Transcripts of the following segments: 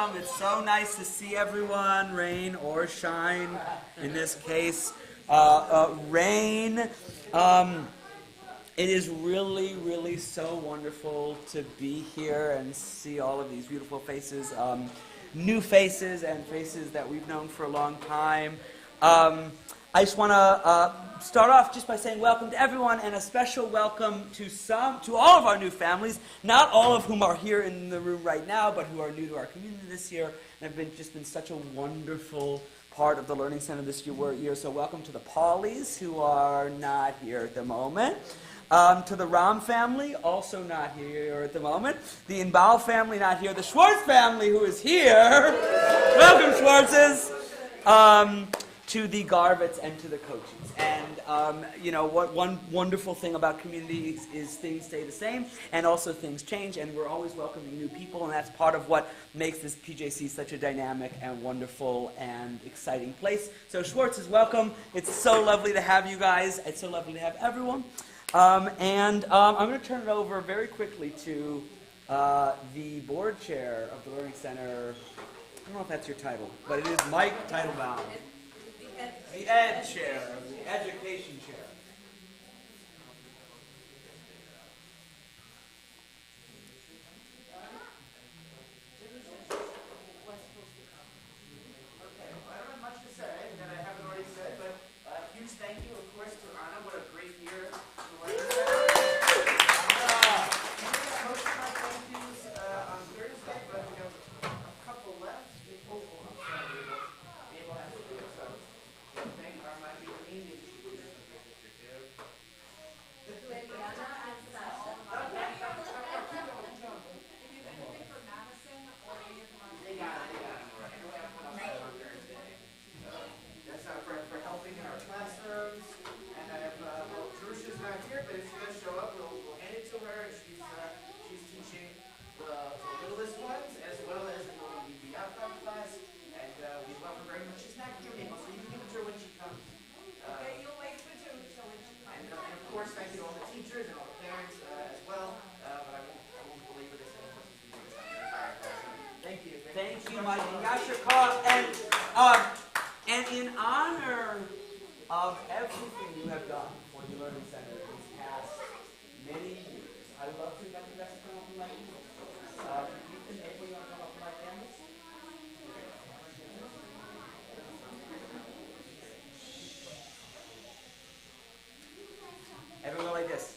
Pelham. It's so nice to see everyone, rain or shine. In this case, rain. It is really, really so wonderful to be here and see all of these beautiful faces, new faces and faces that we've known for a long time. I just want to start off just by saying welcome to everyone, and a special welcome to all of our new families, not all of whom are here in the room right now, but who are new to our community this year and have just been such a wonderful part of the Learning Center this year. So welcome to the Paulies, who are not here at the moment. To the Ram family, also not here at the moment. The Inbal family, not here. The Schwartz family, who is here. Welcome, Schwartzes. To the Garvitz and to the coaches. And, what one wonderful thing about communities is things stay the same, and also things change, and we're always welcoming new people, and that's part of what makes this PJC such a dynamic and wonderful and exciting place. So Schwartz is welcome. It's so lovely to have you guys. It's so lovely to have everyone. I'm going to turn it over very quickly to the board chair of the Learning Center. I don't know if that's your title, but it is Mike Teitelbaum. The Ed chair, the education chair. Thank you, Mike. And in honor of everything you have done for the Learning Center these past many years, I would love to invite you guys to come up and like Ethan, April, you want to come up and like canvas? Everyone like this.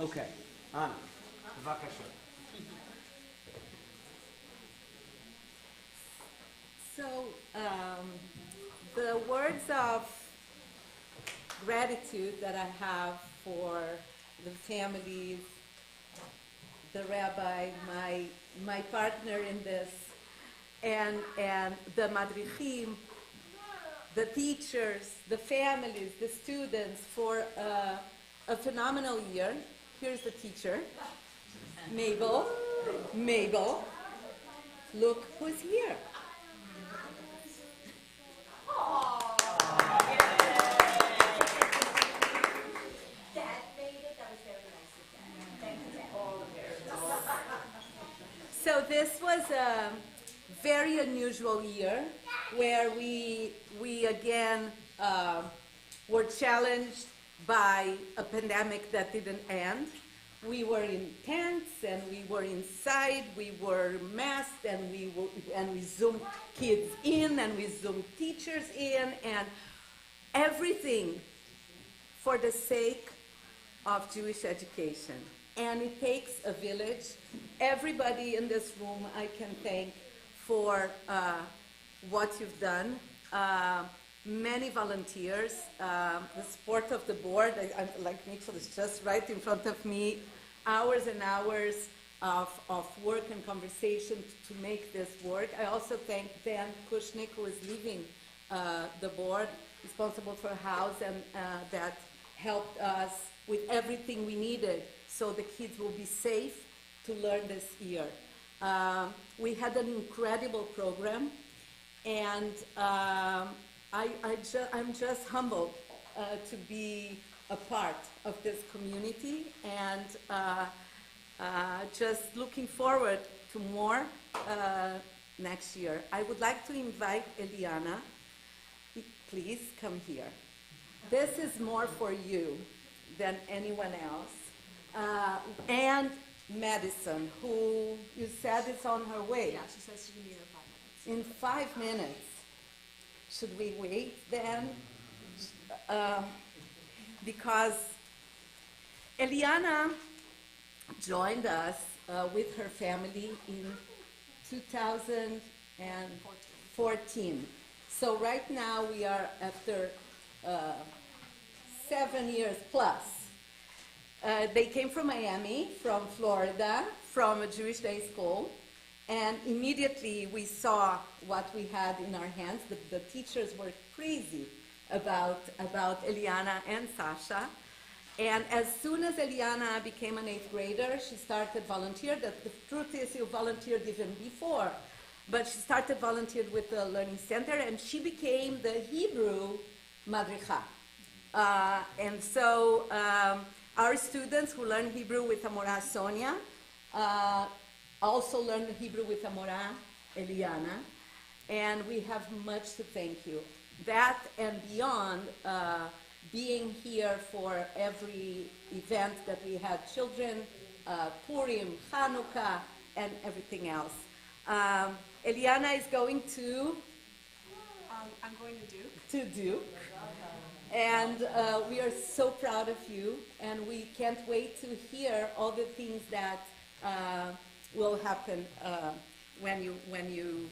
Okay, Anna, bevakasha. So, the words of gratitude that I have for the families, the rabbi, my partner in this, and the madrichim, the teachers, the families, the students, for a phenomenal year. Here's the teacher, Mabel. Mabel, look who's here. So this was a very unusual year where we again were challenged by a pandemic that didn't end. We were in tents and we were inside, we were masked and we zoomed kids in and we zoomed teachers in, and everything for the sake of Jewish education. And it takes a village. Everybody in this room I can thank for what you've done. Many volunteers, the support of the board, like Mitchell is just right in front of me, hours and hours of work and conversation to make this work. I also thank Dan Kushnick, who is leaving the board, responsible for house, and that helped us with everything we needed so the kids will be safe to learn this year. We had an incredible program, and I'm just humbled to be a part of this community, and just looking forward to more next year. I would like to invite Eliana. Please come here. This is more for you than anyone else. And Madison, who you said is on her way. Yeah, she says she can be here in 5 minutes. In 5 minutes. Should we wait then? Because Eliana joined us with her family in 2014. So right now we are after 7 years plus. They came from Miami, from Florida, from a Jewish day school, and immediately we saw what we had in our hands. The teachers were crazy about Eliana and Sasha. And as soon as Eliana became an 8th grader, she started volunteer. The truth is, you volunteered even before, but she started volunteered with the Learning Center, and she became the Hebrew madricha. And so our students who learn Hebrew with Amora Sonia also learn Hebrew with Amora Eliana, and we have much to thank you. That and beyond, being here for every event that we had, children, Purim, Hanukkah, and everything else. Eliana is going to... I'm going to Duke. To Duke. And we are so proud of you, and we can't wait to hear all the things that will happen when you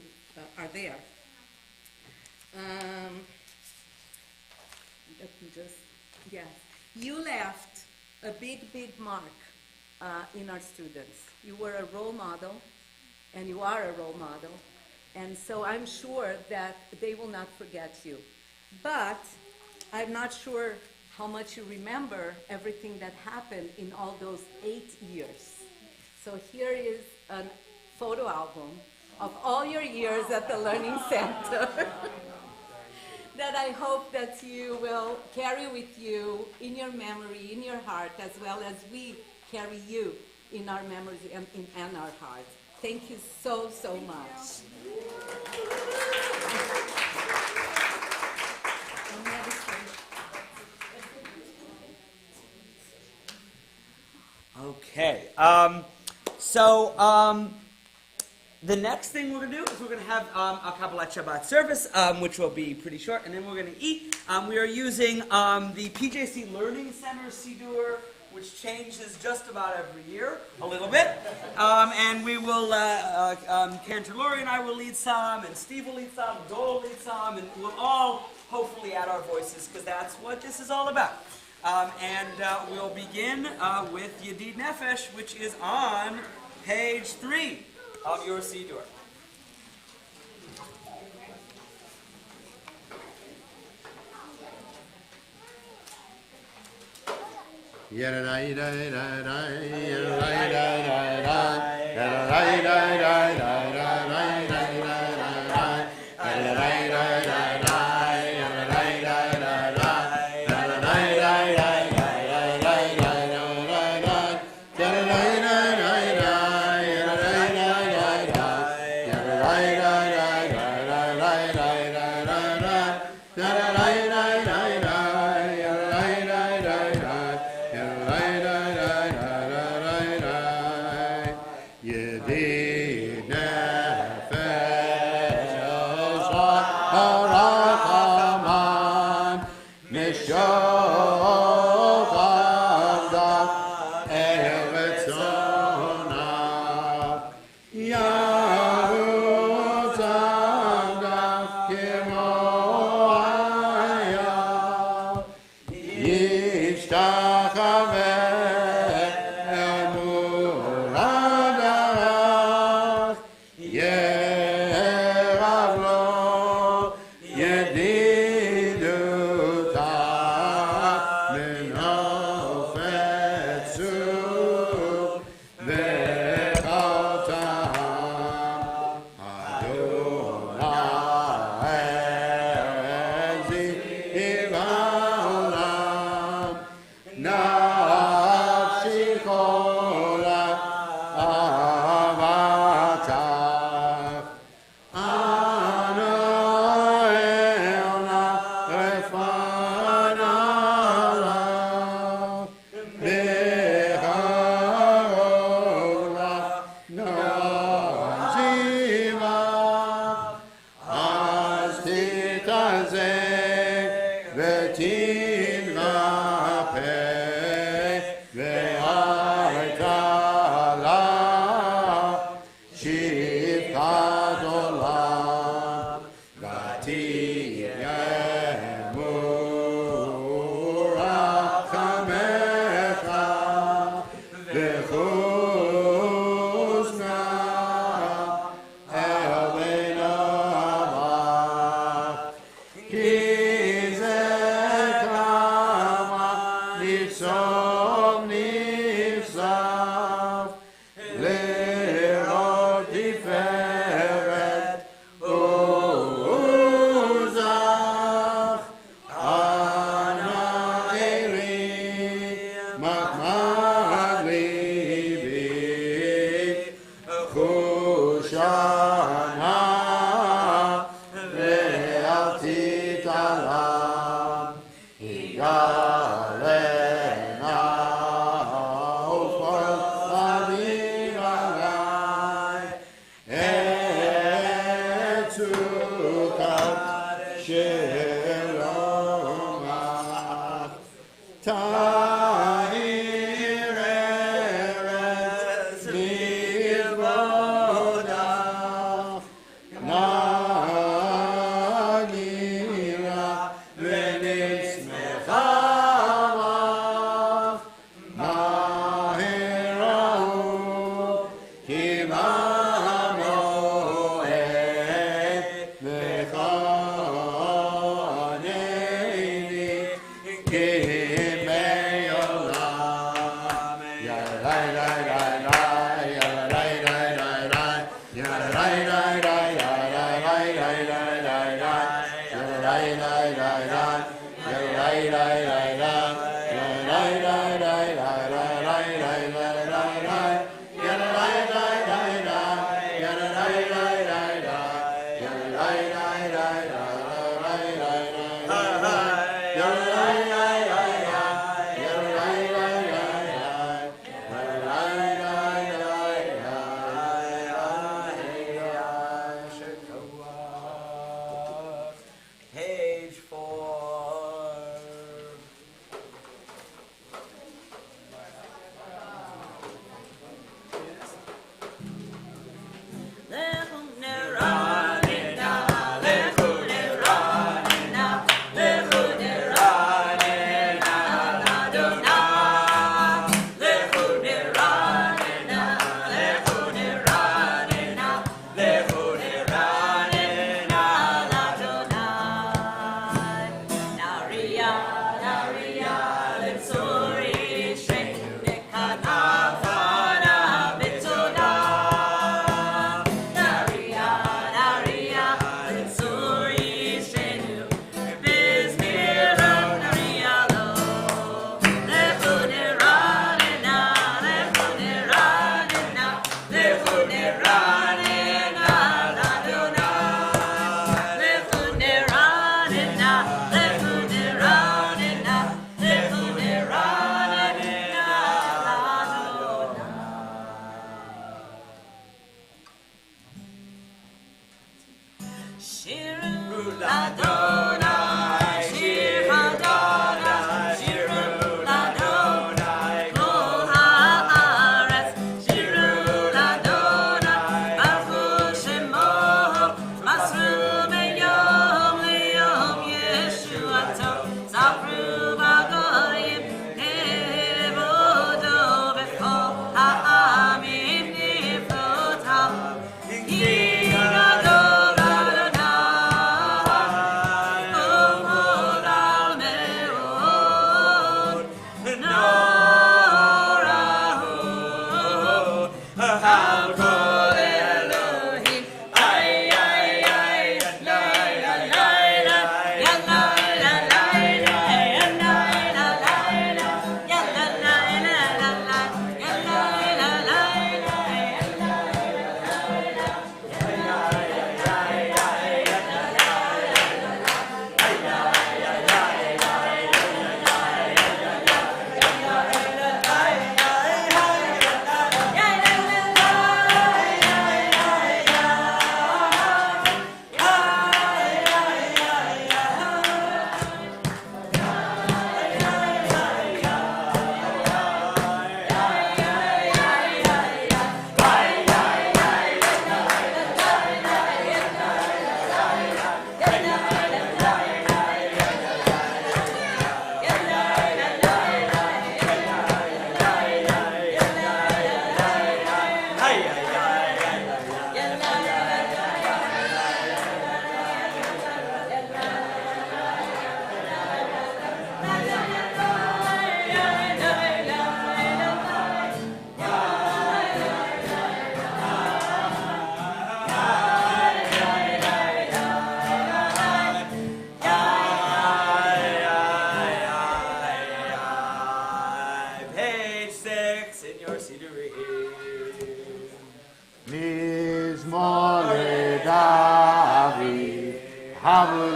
are there. Let me just, yes. You left a big, big mark in our students. You were a role model, and you are a role model, and so I'm sure that they will not forget you. But I'm not sure how much you remember everything that happened in all those 8 years. So here is a photo album of all your years at the Learning Center that I hope that you will carry with you in your memory, in your heart, as well as we carry you in our memories and in our hearts. Thank you so, so much. Okay. The next thing we're going to do is we're going to have a Kabbalat Shabbat service, which will be pretty short, and then we're going to eat. We are using the PJC Learning Center Siddur, which changes just about every year, a little bit. And we will, Cantor Lori and I will lead some, and Steve will lead some, Dole will lead some, and we'll all hopefully add our voices, because that's what this is all about. We'll begin with Yedid Nefesh, which is on page 3 of your Siddur.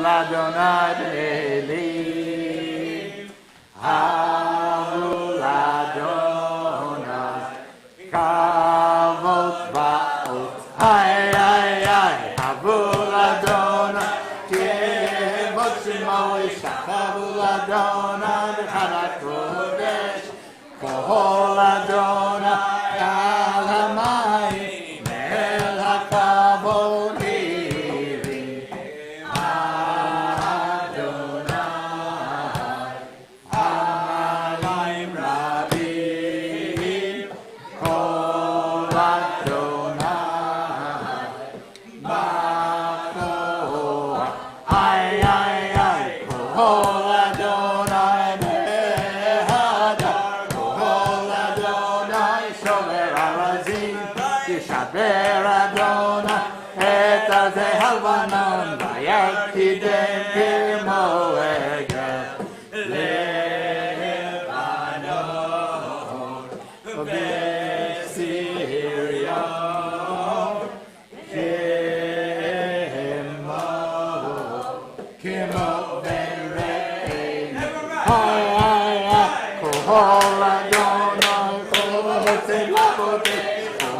Adonai Elim. Havul Adonai. Kavot Ba'ot. Ay, ay, ay. Havul Adonai. Kevot Shemo Ishach. Havul Adonai. B'chalat Kodesh. Kohol Adonai. Al Hamayim. El HaKavod. Yishaber Adonai et azeh halvanon vayakidem kimo egel lebanon v'sirion kimo ben re'en hay hay hay kohol Adonai kohol tzelabote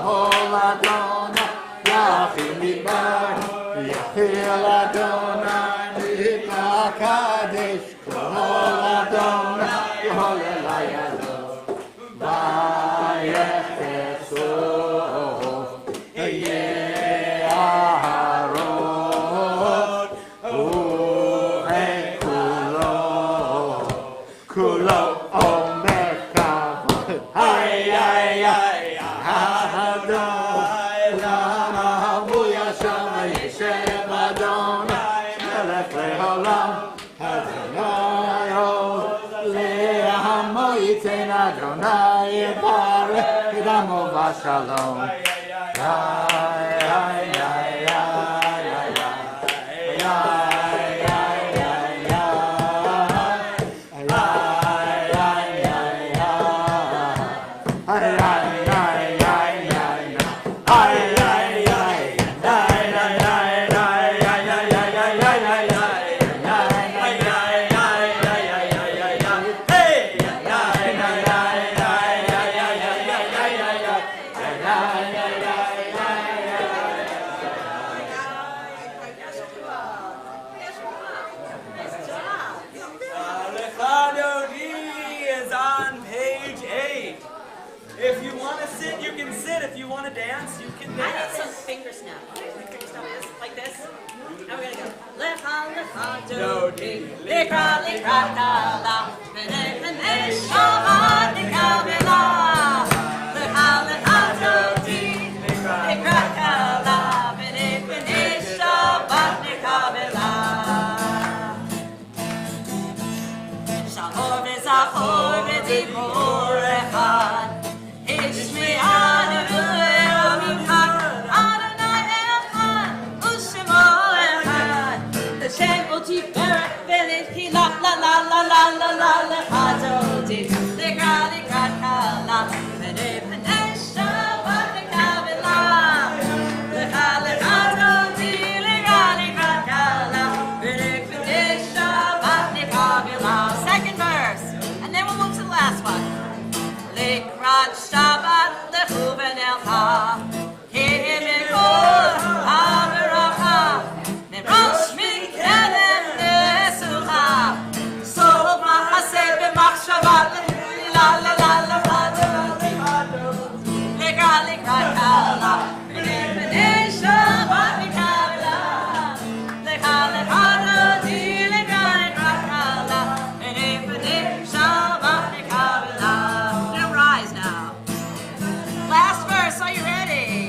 Kohol Adonai, Yachil Midbar, Yachil Adonai, Mipakadesh, Kohol Adonai, Yehol Elayado, Vayecheso, Yeharon, Kulo, Kulo, Omer Kavod, Ay, ay, ay. Adonai, lama havuya shama yeshev Adonai, melech leolam, Adonai le'amo yitzen Adonai yibarech edamo v'shalom. Ay, ay, ay, ay, ay, ay, ay. If you want to sit, you can sit. If you want to dance, you can dance. I need some finger snap. Finger snap this, like this. Now we're gonna go. Lecha, lecha, dodi, lekra, lekra, kala, menech, shabbat, lekra, vela. Lecha, lecha, dodi, lekra, kala, menech, shabbat, lekra, vela. Shalom, v'zachor, v'dibor, echad. Second verse, and then we'll move to the last one. Likrat Shabbat lechuven elcha, himikol haveracha, mirosh mikedem nesucha, sof machaseh b'machshavat la la la la likrat likrat kala, b'nei Shabbat mikavela, likrat likrat odi likrat likrat kala, b'nei Shabbat mikavela. Last verse, are you ready?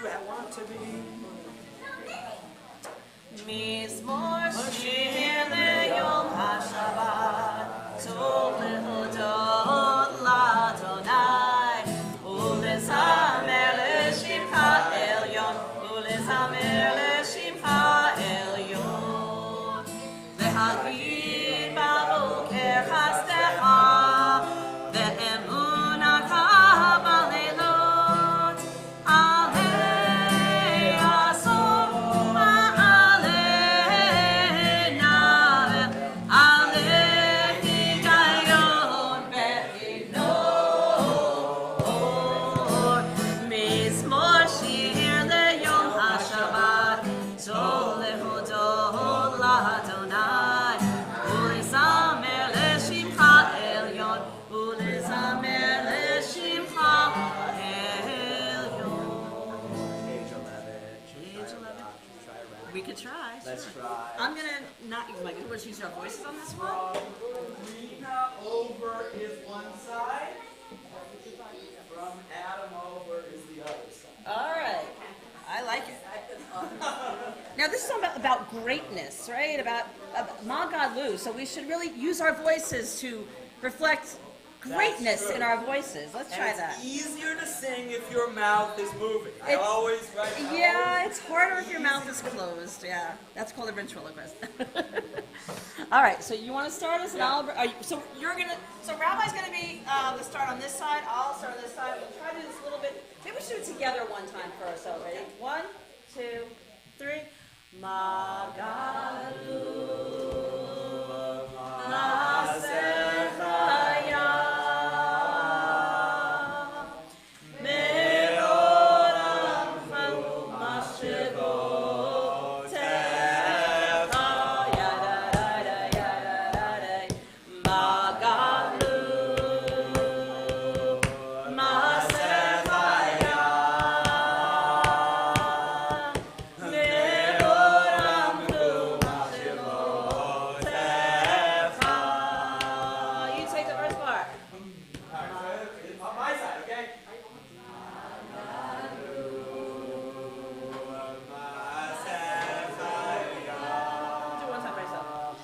want to be. Mizmor shir le'yom haShabbat, tov lehodot l'Adonai, ulezamer le'shimcha elyon, ulezamer le'shimcha elyon, le'hagid b'boker chastecha, ve'emunaka b'leilot, alei asor ma'aleina, alei higayon ve'hinor, mizmor shir le'yom haShabbat, tov lehodot l'Adonai, ulezamer le'shimcha elyon, ulezamer le'shimcha elyon. Page 11. Page 11. Try around. We could try. Let's sure. try. I'm gonna not use my good words, use our voices on this one. Rena over is one side. From Adam over is the other side. All right. I like it. Now this is about greatness, right? About Magalu. So we should really use our voices to reflect greatness true. in our voices. Let's try And that. it's easier to sing if your mouth is moving. I It- always write. Yeah, it's harder if your mouth is closed. Yeah, that's called a ventriloquist. All right, so you want to start us, and so Rabbi's gonna be the start on this side. I'll start on this side. We'll try to do this a little bit. Maybe we should do it together one time first. So ready? 1, 2, 3. Magalu Masechaya. You take the first part. On my side, okay? Do one time by yourself.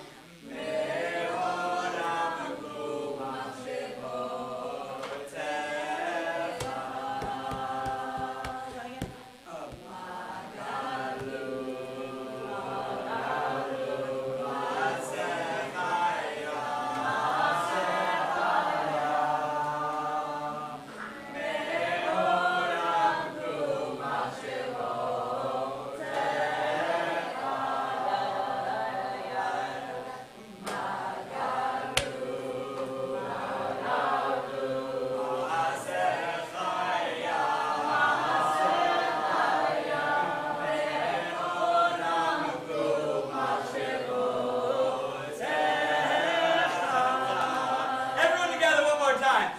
Everyone together one more time.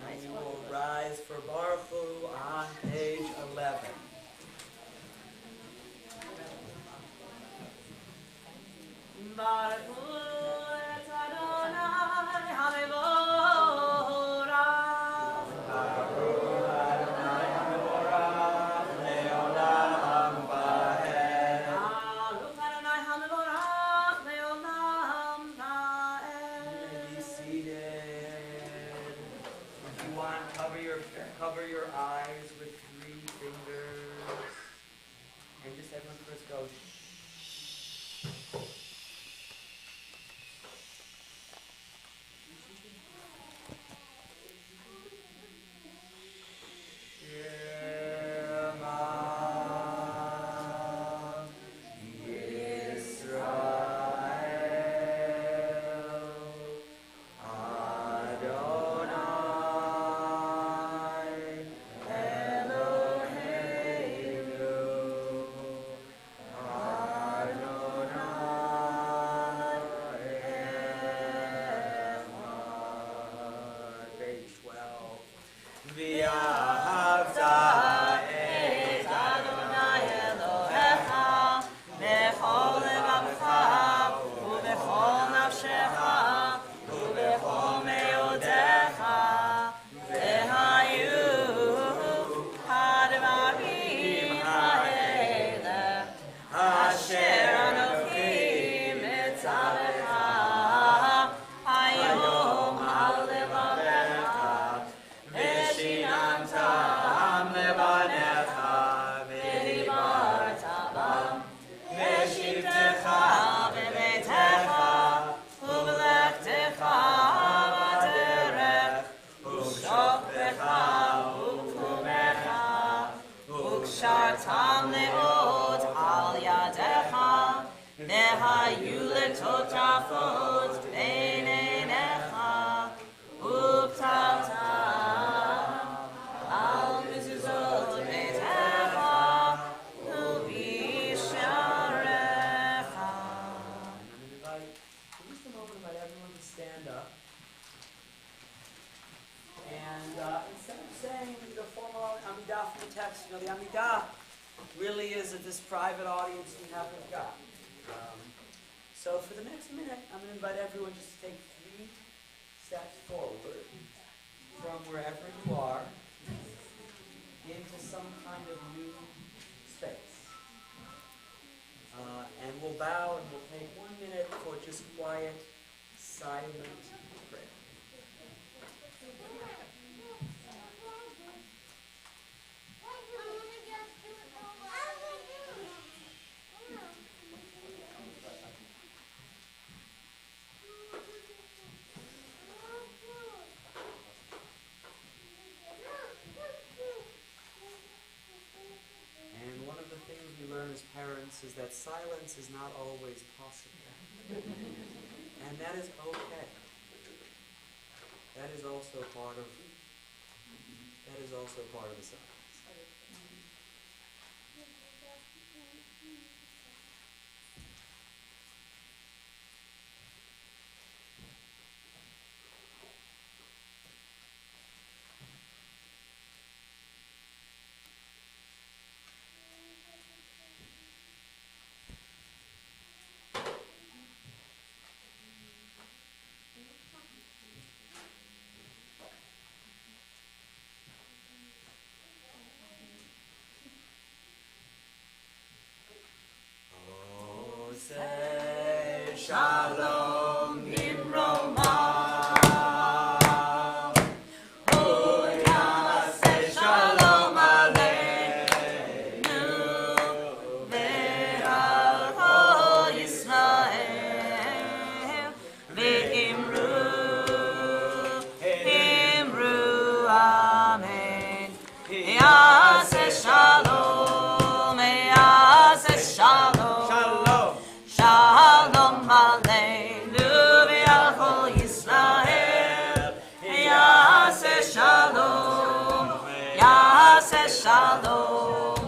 We will rise for Baruchu on page 11. Baruch et Adonai HaMevorach. Baruch Adonai HaMevorach Leolam Va'ed. Be seated. If you want, cover your eyes with 3 fingers. And just everyone first go shh. Adonai 12. V'ahavta et Adonai Elohecha b'chol levavecha u'b'chol nafshecha u'b'chol me'odecha v'hayu hadvarim ha'eleh asher anochi mitzavecha hayom al levavecha v'shinantam levanecha v'dibarta bam v'shivtecha v'beitecha u'v'lechtecha b'derech u'shokbecha u'kumecha u'kshartam le'ot al yadecha v'hayu letotafot b'neinecha u'ptaltam al mezuzot beitecha u'b'sharecha. Just a moment, invite everyone to stand up. And instead of saying the formal Amidah from the text, the Amidah really is this private audience we have with God. So for the next minute, I'm going to invite everyone just to take 3 steps forward from wherever you are into some kind of new space. And we'll bow and we'll take 1 minute for just quiet, silent prayer. And one of the things we learn as parents is that silence is not always possible. And that is okay. That is also part of the silence. Say shalom nimroma. Say shalom aleinu. Ve'al Yisrael. Ve'imru. Imru. Amen. Yaseh shalom. Yaseh shalom. Shalom aleinu ve'al kol Yisrael. Yaseh shalom, yaseh shalom.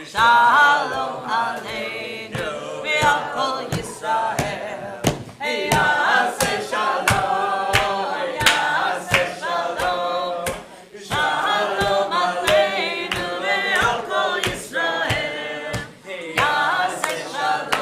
Shalom aleinu ve'al kol Yisrael. Yaseh shalom, yaseh shalom. Shalom aleinu ve'al kol Yisrael. Yaseh shalom.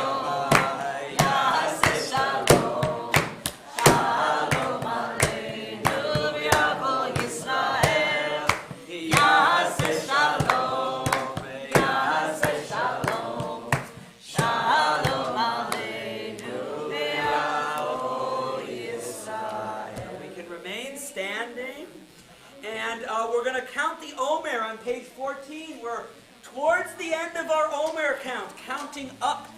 And we're going to count the Omer on page 14. We're towards the end of our Omer count, counting up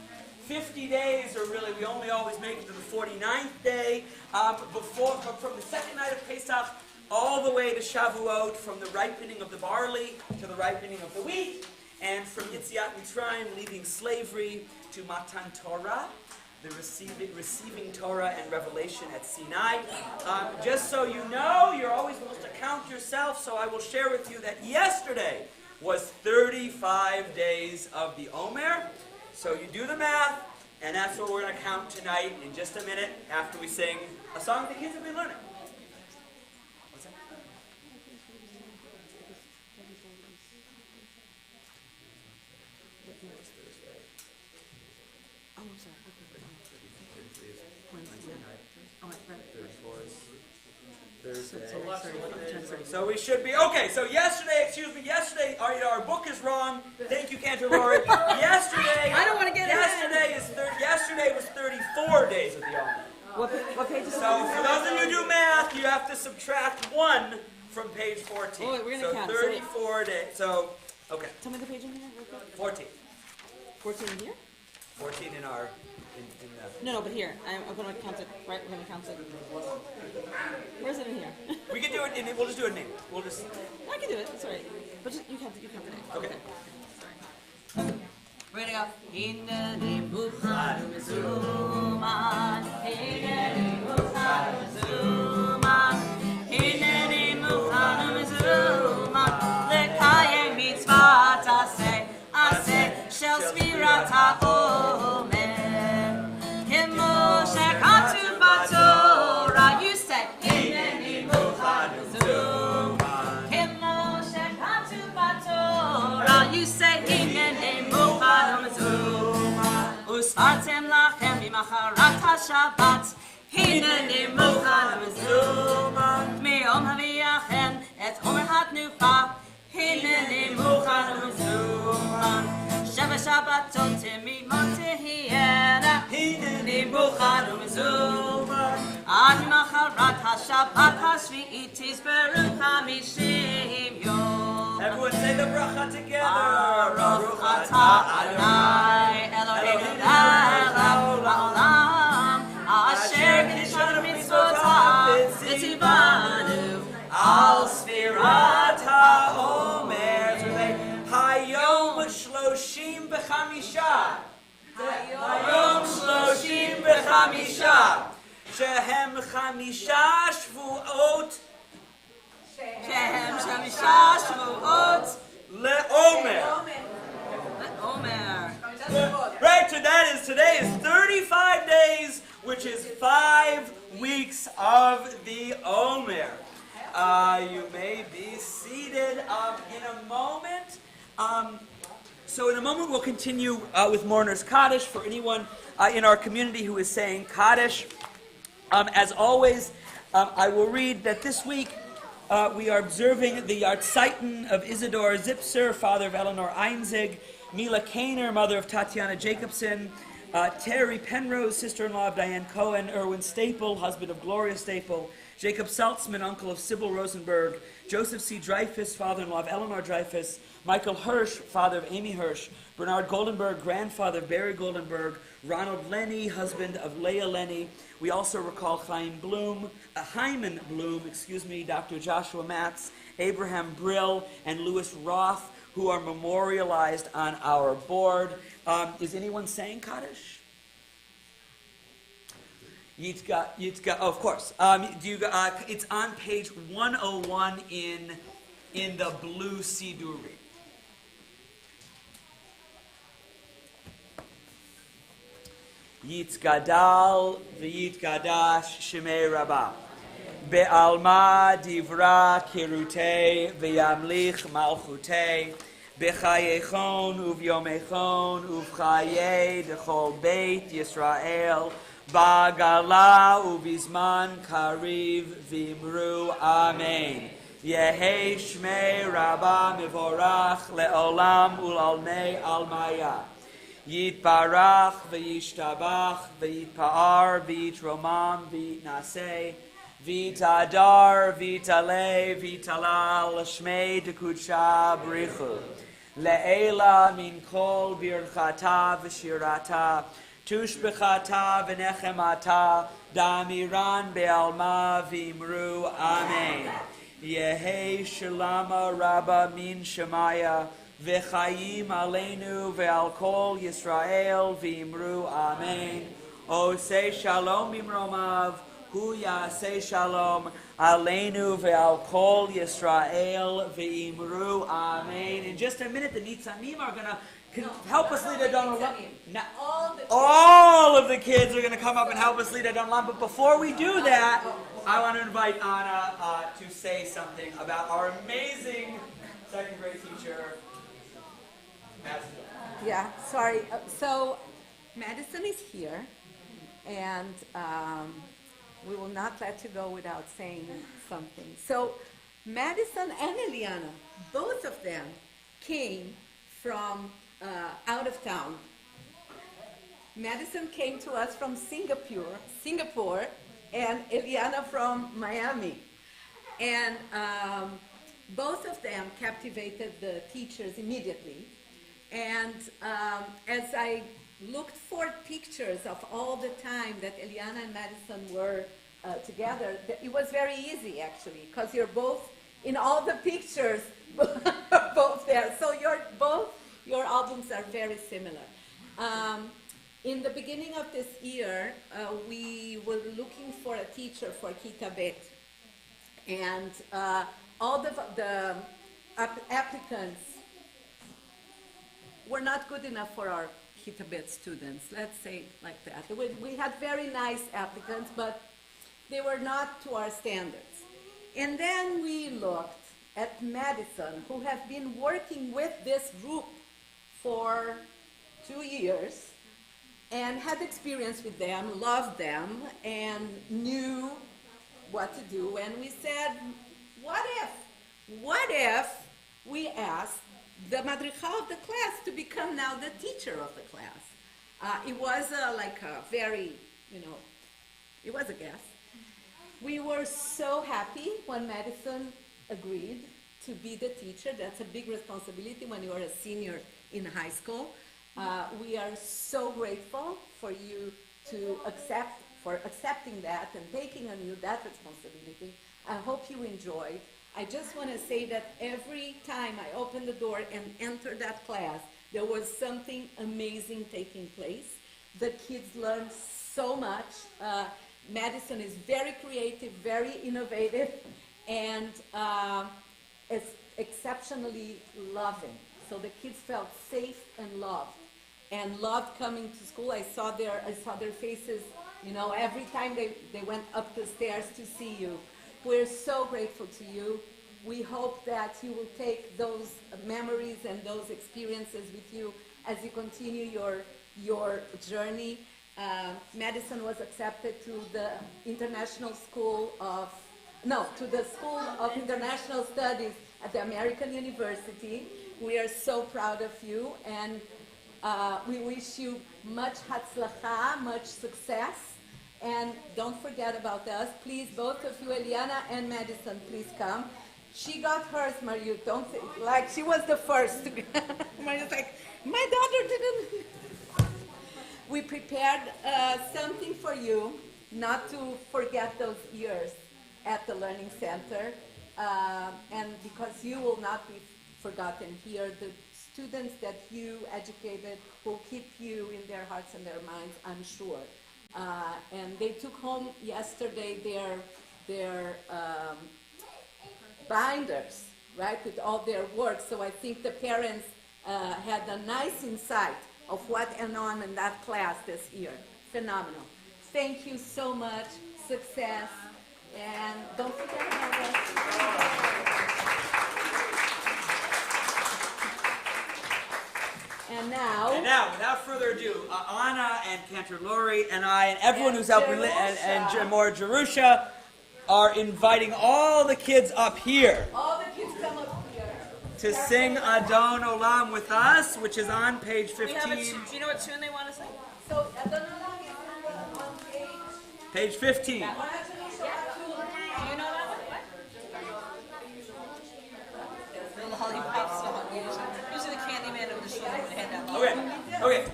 50 days, or really we only always make it to the 49th day, from the second night of Pesach all the way to Shavuot, from the ripening of the barley to the ripening of the wheat, and from Yetziat Mitzrayim, leaving slavery, to Matan Torah, the receiving Torah and revelation at Sinai. Just so you know, you're always supposed to count yourself, so I will share with you that yesterday was 35 days of the Omer. So you do the math, and that's what we're going to count tonight in just a minute after we sing a song the kids have been learning. What's that? So we should be okay. So yesterday, our book is wrong. Thank you, Cantor Lord. Yesterday, I don't want to get yesterday was 34 days of the Omer. What page is So for those of you who do math, you have to subtract 1 from page 14. Oh, wait, we're gonna so count. 34 days. So okay, Tell me the page in here real quick. 14. 14 in here? 14 in our in the. No, but here. I'm going to count it. Right, we're going to count it. Where's it in here? We can do it. We'll just do it in name. We'll just. I can do it. It's all right. But just, you count it. Okay. We're going to go. Hineni mukhanu mezuman. Hineni mukhanu mezuman. Hineni mukhanu mezuman. Lekayem mitzvah aseh shel smirat ha'omer. Moshe katu batorah. You say hineni mukhanu mezuman. Moshe katu batorah. You say hineni mukhanu mezuman. Usfartem lachem bimacharat haShabbat. Hineni mukhanu mezuman. Mi'om haviachem et omer hatnufa. Hineni mukhanu mezuman. Sheva Shabbatot timimot tehiena. Hineni mukhanu mezuman. Ad macharat haShabbat hashvi'it tizberu chamishim yom. Everyone say the bracha together. Baruch atah Adonai Eloheinu melech haolam asher kiddushanu mitzvotav v'tzivanu al Sfirat ha'omer. Hayom shloshim b'chamisha. Hayom shloshim b'chamisha. Shehem chamisha shvuot. Shehem shamisha shvuot Le'omer. Omer. Right, so today is 35 days, which is 5 weeks of the Omer. You may be seated in a moment. So in a moment we'll continue with Mourner's Kaddish for anyone in our community who is saying Kaddish. As always, I will read that this week we are observing the Yartzeiten of Isidore Zipser, father of Eleanor Einzig, Mila Kainer, mother of Tatiana Jacobson, Terry Penrose, sister-in-law of Diane Cohen, Erwin Staple, husband of Gloria Staple, Jacob Saltzman, uncle of Sybil Rosenberg, Joseph C. Dreyfus, father-in-law of Eleanor Dreyfus, Michael Hirsch, father of Amy Hirsch, Bernard Goldenberg, grandfather of Barry Goldenberg, Ronald Lenny, husband of Leah Lenny. We also recall Hyman Bloom, Dr. Joshua Matz, Abraham Brill, and Louis Roth, who are memorialized on our board. Is anyone saying Kaddish? Yitzka, of course. It's on page 101 in the blue Siduri. Yitzgadal v'yitgadash shemei Rabbah. Be'alma divra kirutei v'yamlich malchutei. B'chayechon uvyomechon uvchaye dechol beit Yisrael. Ba'gala uvizman kariv v'imru amen. Yehi shmei Rabbah mivorach le'olam ulalnei almaya. Yitbarach v'yishtabach v'yitpa'ar v'yitromam v'yitnaseh v'yitadar v'yitaleh v'yitalal shmei dekudsha brichu le'ela min kol birchata v'shirata tushbechata v'nechemata damiran be'alma v'imru amen. Yehi shalama rabba min shemaya V'chayim aleinu ve'al kol Yisrael v'imru amen. O say shalom b'mromav, hu yaseh shalom aleinu ve'al kol Yisrael v'imru amen. In just a minute, the Nitzanim are going to help us lead a Don Olam. All of the kids are going to come up and help us lead a Don Olam. But before we do that, I want to invite Anna to say something about our amazing second grade teacher. Yeah, sorry. So Madison is here, and we will not let you go without saying something. So Madison and Eliana, both of them came from out of town. Madison came to us from Singapore, and Eliana from Miami. And both of them captivated the teachers immediately. And as I looked for pictures of all the time that Eliana and Madison were together, it was very easy actually, because you're both in all the pictures, both there. So your albums are very similar. In the beginning of this year, we were looking for a teacher for Kita Bet. And all the applicants were not good enough for our Kita Bet students, let's say it like that. We had very nice applicants, but they were not to our standards. And then we looked at Madison, who have been working with this group for 2 years, and had experience with them, loved them, and knew what to do. And we said, what if we asked the madricha of the class to become now the teacher of the class? It was like a very, it was a guess. We were so happy when Madison agreed to be the teacher. That's a big responsibility when you are a senior in high school. We are so grateful for you to accepting that and taking on you that responsibility. I hope you enjoyed. I just want to say that every time I opened the door and entered that class, there was something amazing taking place. The kids learned so much. Madison is very creative, very innovative, and is exceptionally loving. So the kids felt safe and loved coming to school. I saw their faces, every time they went up the stairs to see you. We're so grateful to you. We hope that you will take those memories and those experiences with you as you continue your journey. Madison was accepted to the School of International Studies at the American University. We are so proud of you, and we wish you much hatzlacha, much success. And don't forget about us. Please, both of you, Eliana and Madison, please come. She got hers, Mariu. Don't think, like she was the first. Mariu's like, my daughter didn't. We prepared something for you, not to forget those years at the Learning Center. And because you will not be forgotten here, the students that you educated will keep you in their hearts and their minds, I'm sure. And they took home yesterday their binders, right, with all their work. So I think the parents had a nice insight of what went on in that class this year. Phenomenal. Thank you so much. Success. And don't forget about us. And now, without further ado, Anna and Cantor Lori and I and everyone who's helped and more Jerusha are inviting all the kids up here. All the kids come up here. To sing Adon Olam with us, which is on page 15. Do you know what tune they want to sing? So Adon Olam is on page... Page 15. Do you know that one? What? The lollipop song. Usually the Candyman of the show would hand out lollipops. Okay.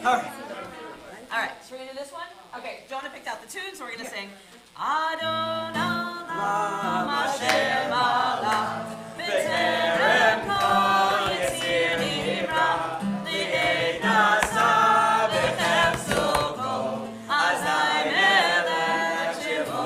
All right. All right, so we're going to do this one? Okay, Jonah picked out the tune, so we're going to sing Adon Olam Hashem Alav B'terem Kol Yetzir Nivra L'nei Nasa B'chefzo Kol Azai Melech Shivu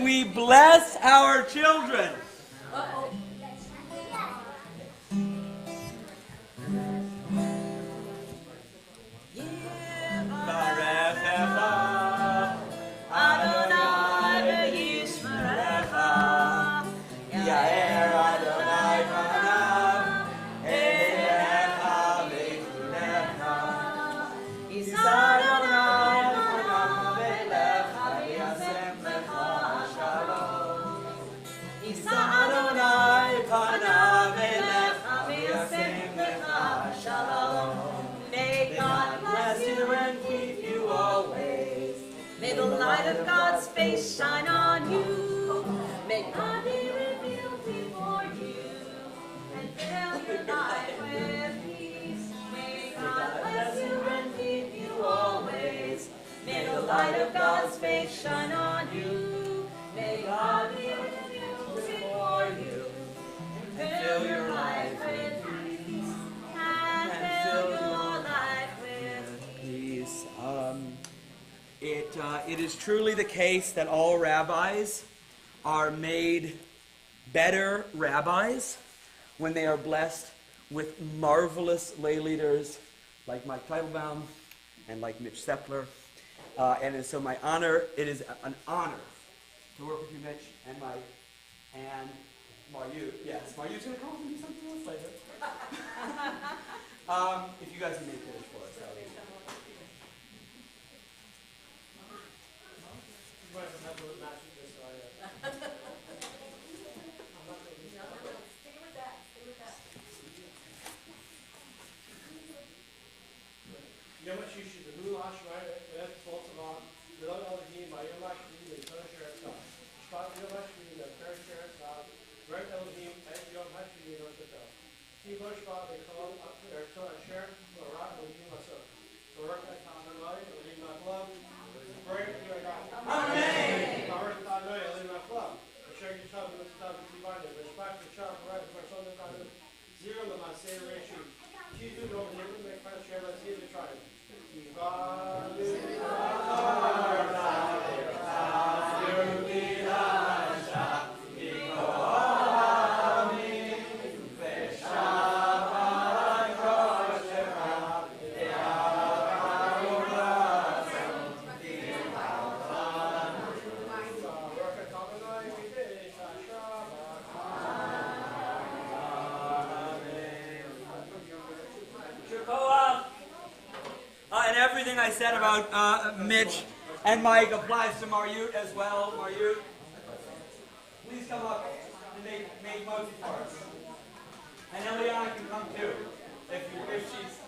we bless our children? May the light of God's face shine on you. May God be revealed before you and fill your life with peace. May God bless you and keep you always. May the light of God's face shine on you. May God be revealed before you and fill your life with peace. And fill your life with Peace. It is truly the case that all rabbis are made better rabbis when they are blessed with marvelous lay leaders like Mike Teitelbaum and like Mitch Sepler. And so it is an honor to work with you, Mitch, and Mike, and Maryut. Yes, Maryut's going to come and do something else later. If you guys can make finish for us, that would be יום השישי, והוא השבועי ואת צבאות צבא, ולא אלוהים, ביום השביעי לכל אשר עשה. משפט יום השביעי לכל אשר עשה, ורק אלוהים את יום השביעי נוספו. כי לא שבא לכל ארצו אשר ברא אלוהים לעשות. ורק את אדוני אלוהים מהכלם, ורק את ירגע. אמן! ורק את אדוני אלוהים מהכלם, אשר ישב ומצטב וציוונו, ושפט ושב ורק ורצון נתנו, זירו למעשה ראשי. כי דו לא נראים מכפן אשר לזיר ותריים. And everything I said about Mitch and Mike applies to Maryut as well. Maryut, please come up and make Mosey for us. And Eliana can come too,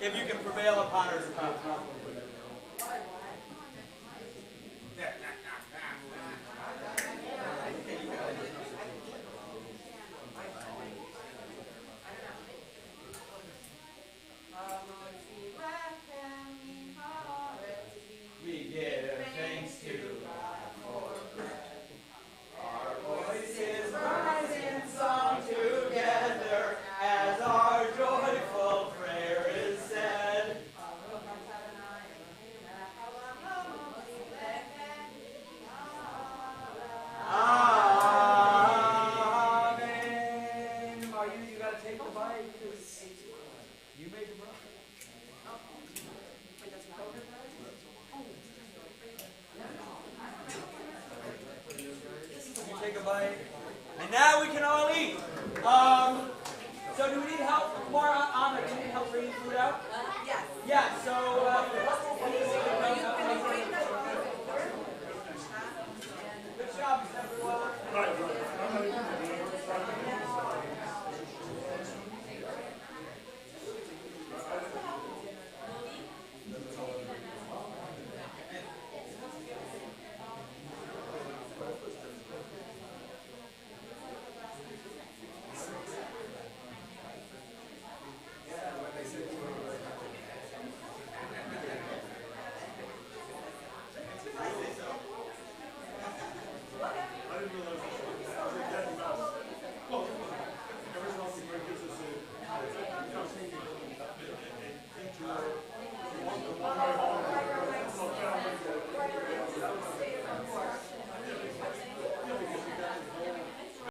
if you can prevail upon her to come. And now we can all eat. So do we need help? More Anna, do you need help bringing food out? Yes. Yeah, so... Are you going to bring the